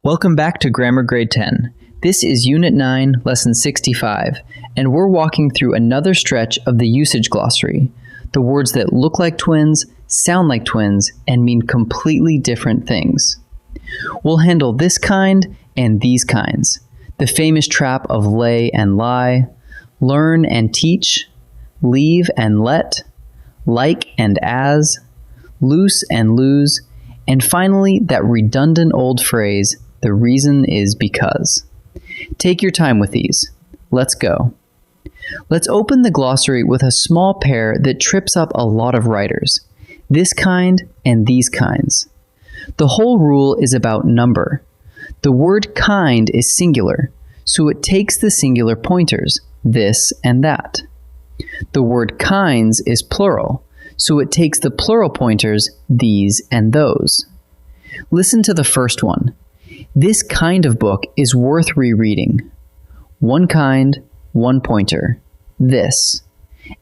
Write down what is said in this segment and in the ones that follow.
Welcome back to Grammar Grade 10. This is Unit 9, Lesson 65, and we're walking through another stretch of the usage glossary, the words that look like twins, sound like twins, and mean completely different things. We'll handle this kind and these kinds, the famous trap of lay and lie, learn and teach, leave and let, like and as, loose and lose, and finally that redundant old phrase, the reason is because. Take your time with these. Let's go. Let's open the glossary with a small pair that trips up a lot of writers. This kind and these kinds. The whole rule is about number. The word kind is singular, so it takes the singular pointers, this and that. The word kinds is plural, so it takes the plural pointers, these and those. Listen to the first one. This kind of book is worth rereading. One kind, one pointer, this.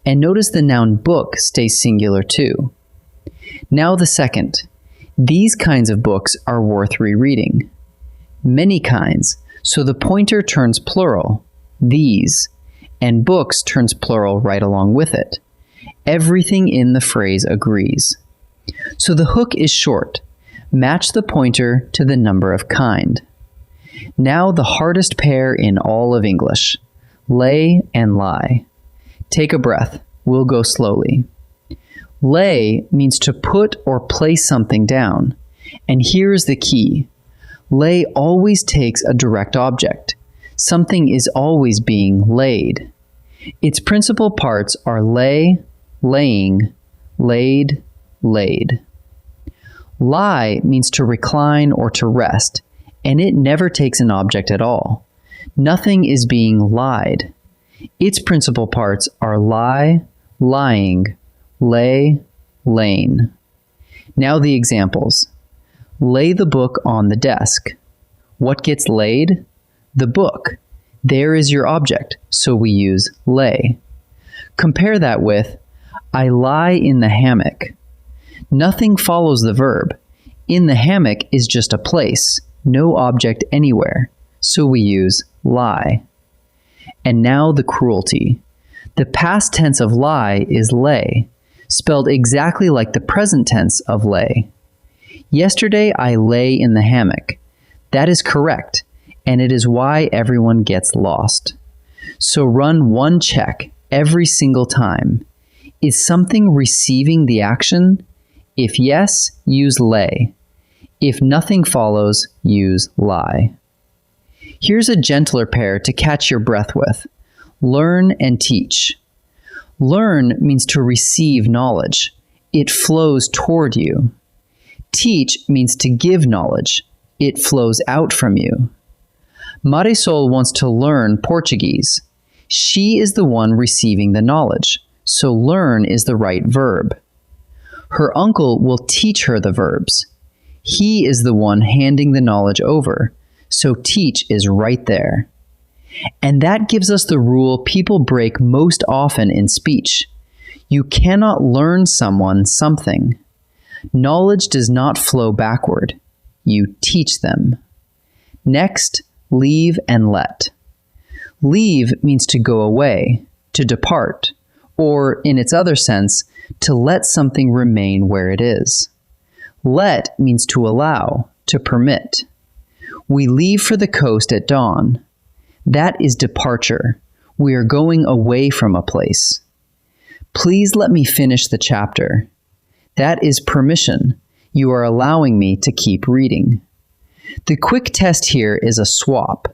And notice the noun book stays singular too. Now the second. These kinds of books are worth rereading. Many kinds, so the pointer turns plural, these, and books turns plural right along with it. Everything in the phrase agrees. So the hook is short. Match the pointer to the number of kind. Now the hardest pair in all of English, lay and lie. Take a breath. We'll go slowly. Lay means to put or place something down. And here's the key. Lay always takes a direct object. Something is always being laid. Its principal parts are lay, laying, laid, laid. Lie means to recline or to rest, and it never takes an object at all. Nothing is being lied. Its principal parts are lie, lying, lay, laying. Now the examples. Lay the book on the desk. What gets laid? The book. There is your object, so we use lay. Compare that with, I lie in the hammock. Nothing follows the verb. In the hammock is just a place, no object anywhere, so we use lie. And now the cruelty. The past tense of lie is lay, spelled exactly like the present tense of lay. Yesterday I lay in the hammock. That is correct, and it is why everyone gets lost. So run one check every single time. Is something receiving the action? If yes, use lay. If nothing follows, use lie. Here's a gentler pair to catch your breath with. Learn and teach. Learn means to receive knowledge. It flows toward you. Teach means to give knowledge. It flows out from you. Marisol wants to learn Portuguese. She is the one receiving the knowledge, so learn is the right verb. Her uncle will teach her the verbs. He is the one handing the knowledge over, so teach is right there. And that gives us the rule people break most often in speech. You cannot learn someone something. Knowledge does not flow backward. You teach them. Next, leave and let. Leave means to go away, to depart, or in its other sense, to let something remain where it is. Let means to allow, to permit. We leave for the coast at dawn. That is departure. We are going away from a place. Please let me finish the chapter. That is permission. You are allowing me to keep reading. The quick test here is a swap.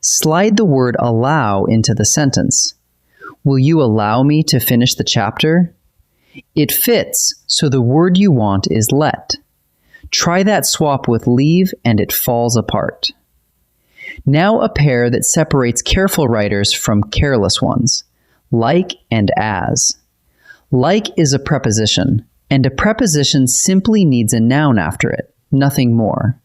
Slide the word allow into the sentence. Will you allow me to finish the chapter? It fits, so the word you want is let. Try that swap with leave and it falls apart. Now a pair that separates careful writers from careless ones, like and as. Like is a preposition, and a preposition simply needs a noun after it, nothing more.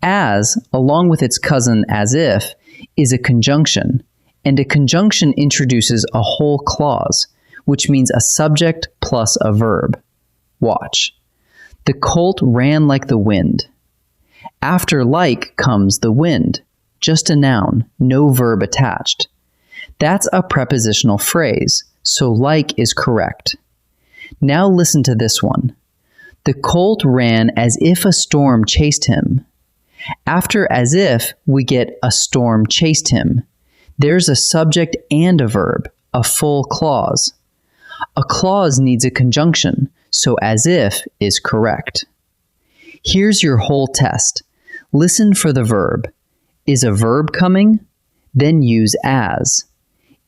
As, along with its cousin as if, is a conjunction, and a conjunction introduces a whole clause, which means a subject plus a verb. Watch. The colt ran like the wind. After like comes the wind, just a noun, no verb attached. That's a prepositional phrase, so like is correct. Now listen to this one. The colt ran as if a storm chased him. After as if, we get a storm chased him. There's a subject and a verb, a full clause. A clause needs a conjunction, so as if is correct. Here's your whole test. Listen for the verb. Is a verb coming? Then use as.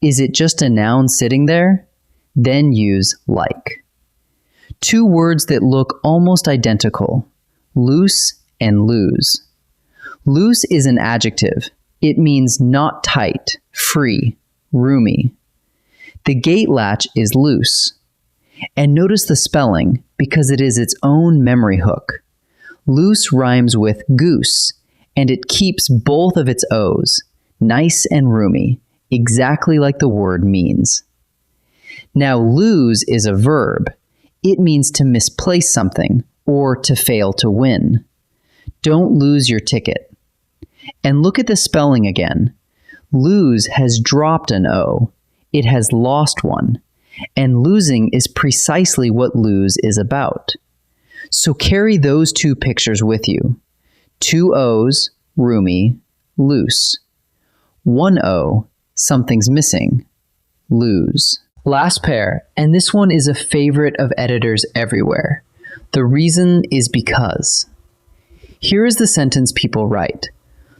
Is it just a noun sitting there? Then use like. Two words that look almost identical, loose and lose. Loose is an adjective. It means not tight, free, roomy. The gate latch is loose. And notice the spelling because it is its own memory hook. Loose rhymes with goose, and it keeps both of its O's, nice and roomy, exactly like the word means. Now lose is a verb. It means to misplace something or to fail to win. Don't lose your ticket. And look at the spelling again. Lose has dropped an O. It has lost one. And losing is precisely what lose is about. So carry those two pictures with you. Two O's, roomy, loose. One O, something's missing, lose. Last pair, and this one is a favorite of editors everywhere. The reason is because. Here is the sentence people write.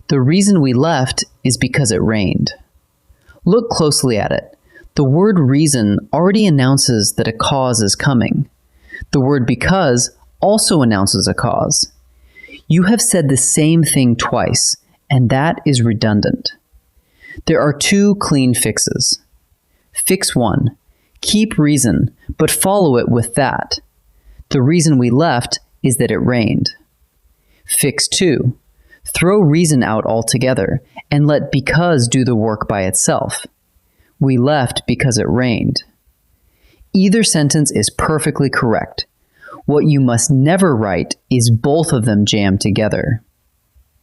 The reason we left is because it rained. Look closely at it. The word reason already announces that a cause is coming. The word because also announces a cause. You have said the same thing twice, and that is redundant. There are two clean fixes. Fix 1. Keep reason, but follow it with that. The reason we left is that it rained. Fix 2. Throw reason out altogether and let because do the work by itself. We left because it rained. Either sentence is perfectly correct. What you must never write is both of them jammed together.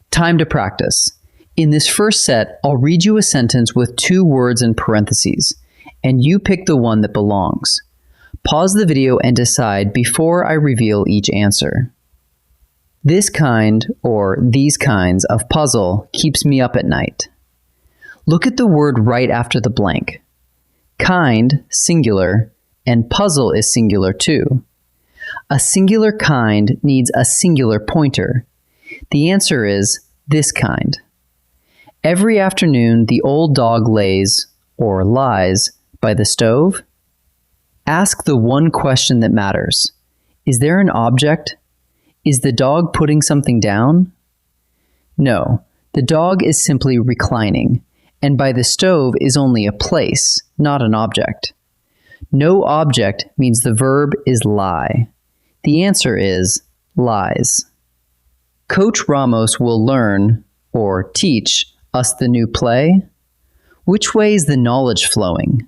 Time to practice. In this first set, I'll read you a sentence with 2 words in parentheses, and you pick the one that belongs. Pause the video and decide before I reveal each answer. This kind, or these kinds, of puzzle keeps me up at night. Look at the word right after the blank. Kind, singular, and puzzle is singular too. A singular kind needs a singular pointer. The answer is this kind. Every afternoon, the old dog lays, or lies, by the stove. Ask the one question that matters. Is there an object? Is the dog putting something down? No, the dog is simply reclining, and by the stove is only a place, not an object. No object means the verb is lie. The answer is lies. Coach Ramos will learn, or teach, us the new play. Which way is the knowledge flowing?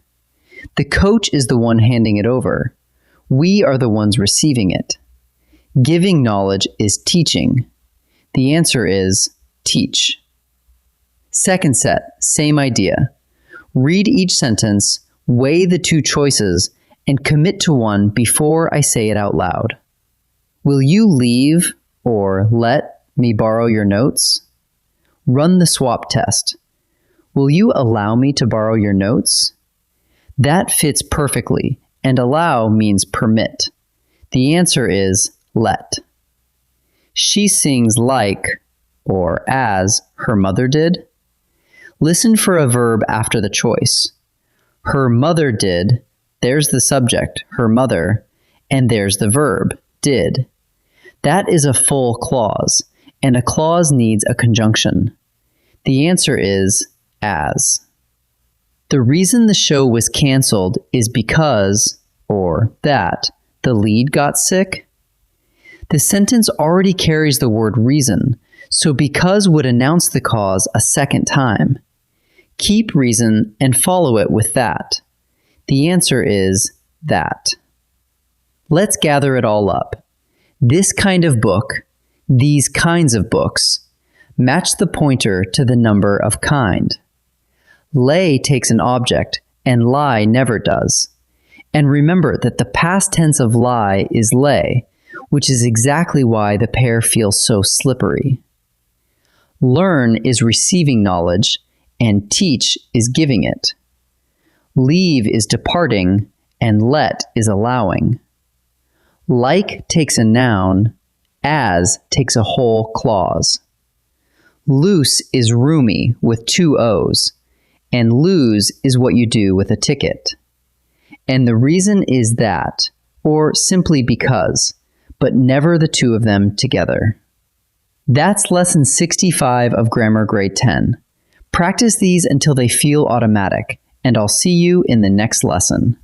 The coach is the one handing it over. We are the ones receiving it. Giving knowledge is teaching. The answer is teach. Second set, same idea. Read each sentence, weigh the 2 choices, and commit to one before I say it out loud. Will you leave or let me borrow your notes? Run the swap test. Will you allow me to borrow your notes? That fits perfectly, and allow means permit. The answer is let. She sings like, or as, her mother did. Listen for a verb after the choice. Her mother did, there's the subject, her mother, and there's the verb, did. That is a full clause, and a clause needs a conjunction. The answer is as. The reason the show was canceled is because, or that, the lead got sick. The sentence already carries the word reason, so because would announce the cause a second time. Keep reason and follow it with that. The answer is that. Let's gather it all up. This kind of book, These kinds of books. Match the pointer to the number of kind. Lay takes an object, and lie never does. And remember that the past tense of lie is lay, which is exactly why the pair feels so slippery. Learn is receiving knowledge, and teach is giving it. Leave is departing, and let is allowing. Like takes a noun, as takes a whole clause. Loose is roomy with 2 O's, and lose is what you do with a ticket. And the reason is that, or simply because, but never the two of them together. That's lesson 65 of Grammar Grade 10. Practice these until they feel automatic, and I'll see you in the next lesson.